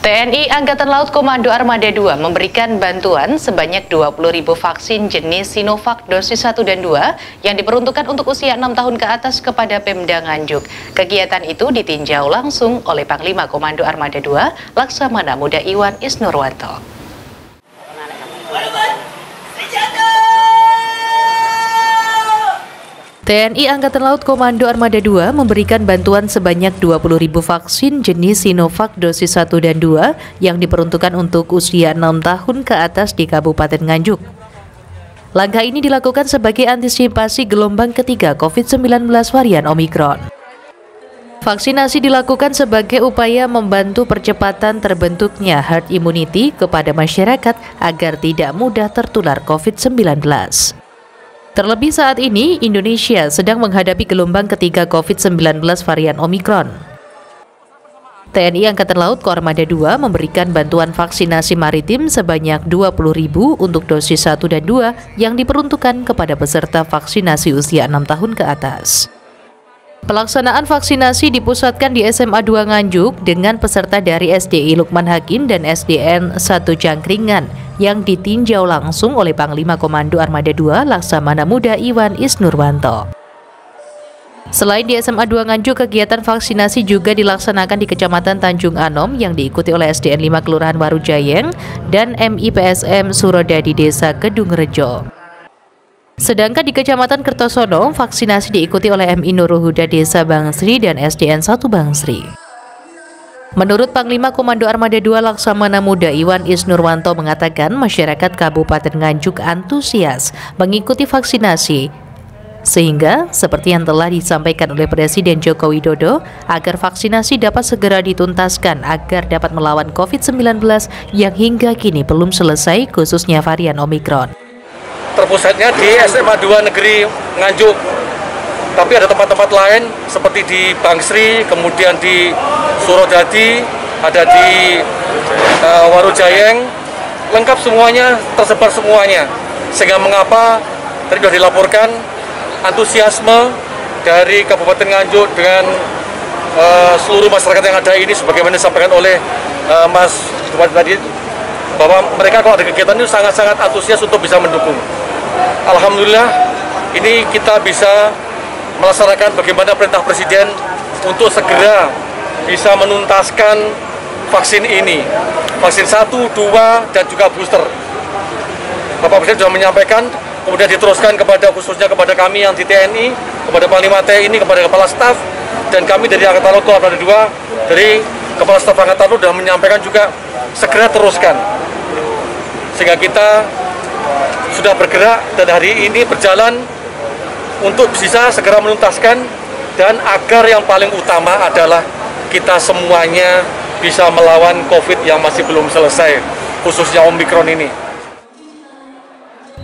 TNI Angkatan Laut Komando Armada 2 memberikan bantuan sebanyak 20.000 vaksin jenis Sinovac dosis 1 dan 2 yang diperuntukkan untuk usia 6 tahun ke atas kepada Pemda Nganjuk. Kegiatan itu ditinjau langsung oleh Panglima Komando Armada 2 Laksamana Muda Iwan Isnurwanto. TNI Angkatan Laut Komando Armada 2 memberikan bantuan sebanyak 20.000 vaksin jenis Sinovac dosis 1 dan 2 yang diperuntukkan untuk usia 6 tahun ke atas di Kabupaten Nganjuk. Langkah ini dilakukan sebagai antisipasi gelombang ketiga COVID-19 varian Omikron. Vaksinasi dilakukan sebagai upaya membantu percepatan terbentuknya herd immunity kepada masyarakat agar tidak mudah tertular COVID-19. Terlebih saat ini, Indonesia sedang menghadapi gelombang ketiga COVID-19 varian Omikron. TNI Angkatan Laut Armada 2 memberikan bantuan vaksinasi maritim sebanyak 20.000 untuk dosis 1 dan 2 yang diperuntukkan kepada peserta vaksinasi usia 6 tahun ke atas. Pelaksanaan vaksinasi dipusatkan di SMA 2 Nganjuk dengan peserta dari SDI Lukman Hakim dan SDN 1 Jangkringan yang ditinjau langsung oleh Panglima Komando Armada 2 Laksamana Muda Iwan Isnurwanto. Selain di SMA 2 Nganjuk, kegiatan vaksinasi juga dilaksanakan di Kecamatan Tanjung Anom yang diikuti oleh SDN 5 Kelurahan Warujayeng dan MIPSM Surodadi Desa Kedung Rejo. Sedangkan di Kecamatan Kertosono, vaksinasi diikuti oleh MI Nurul Huda Desa Bangsri dan SDN 1 Bangsri. Menurut Panglima Komando Armada 2 Laksamana Muda Iwan Isnurwanto mengatakan masyarakat Kabupaten Nganjuk antusias mengikuti vaksinasi, sehingga seperti yang telah disampaikan oleh Presiden Joko Widodo agar vaksinasi dapat segera dituntaskan agar dapat melawan COVID-19 yang hingga kini belum selesai khususnya varian Omikron. Terpusatnya di SMA 2 Negeri Nganjuk, tapi ada tempat-tempat lain seperti di Bangsri, kemudian di Surodadi, ada di Warujayeng, lengkap semuanya, tersebar semuanya. Sehingga mengapa tadi sudah dilaporkan antusiasme dari Kabupaten Nganjuk dengan seluruh masyarakat yang ada ini, sebagaimana disampaikan oleh Mas Bupati tadi, bahwa mereka kalau ada kegiatan itu sangat-sangat antusias untuk bisa mendukung. Alhamdulillah, ini kita bisa melaksanakan bagaimana perintah Presiden untuk segera bisa menuntaskan vaksin ini, vaksin 1, 2, dan juga booster. Bapak Presiden sudah menyampaikan, kemudian diteruskan kepada khususnya kepada kami yang di TNI, kepada Panglima TNI, kepada Kepala Staf, dan kami dari Angkatan Laut Armada 2, dari Kepala Staf Angkatan Laut sudah menyampaikan juga segera teruskan. Sehingga kita sudah bergerak dan hari ini berjalan untuk bisa segera menuntaskan, dan agar yang paling utama adalah kita semuanya bisa melawan COVID yang masih belum selesai, khususnya Omikron ini.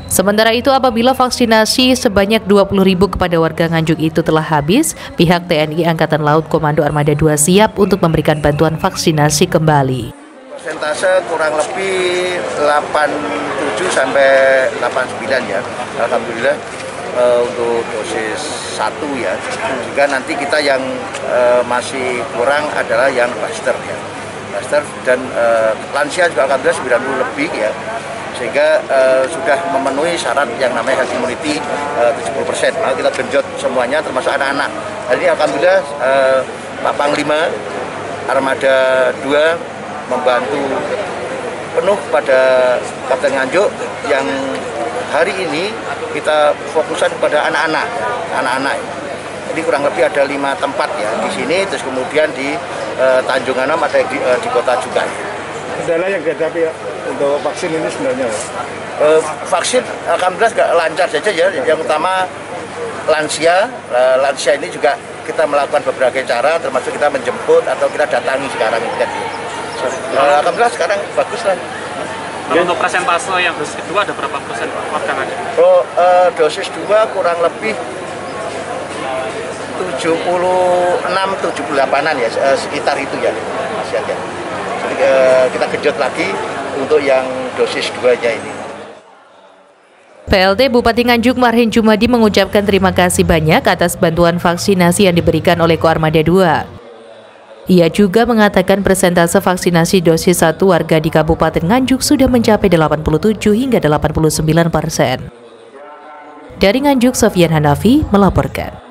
Sementara itu, apabila vaksinasi sebanyak 20.000 kepada warga Nganjuk itu telah habis, pihak TNI Angkatan Laut Komando Armada 2 siap untuk memberikan bantuan vaksinasi kembali. Persentase kurang lebih 87 sampai 89 ya, alhamdulillah untuk dosis 1 ya. Juga nanti kita yang masih kurang adalah yang booster ya, booster, dan lansia juga alhamdulillah 90 lebih ya, sehingga sudah memenuhi syarat yang namanya herd immunity 70%. Nah, kita genjot semuanya termasuk anak-anak. Hari ini alhamdulillah Pak Panglima Armada 2 membantu penuh pada Kabupaten Nganjuk yang hari ini kita fokuskan pada anak-anak. Ini kurang lebih ada 5 tempat ya di sini, terus kemudian di Tanjung Anom, ada di kota juga. Kendala yang dihadapi untuk vaksin ini sebenarnya? Vaksin alhamdulillah juga lancar saja ya. Yang utama lansia ini juga kita melakukan beberapa cara, termasuk kita menjemput atau kita datangi sekarang ini. Alhamdulillah sekarang bagus lah. Untuk persentase yang dosis kedua ada berapa persen warga Nganjuk? Dosis 2 kurang lebih 76-78an ya, sekitar itu ya masih ada. Jadi kita genjot lagi untuk yang dosis 2-nya ini. PLT Bupati Nganjuk Marhin Jumadi mengucapkan terima kasih banyak atas bantuan vaksinasi yang diberikan oleh Koarmada 2. Ia juga mengatakan persentase vaksinasi dosis 1 warga di Kabupaten Nganjuk sudah mencapai 87 hingga 89%. Dari Nganjuk, Sofyan Hanafi melaporkan.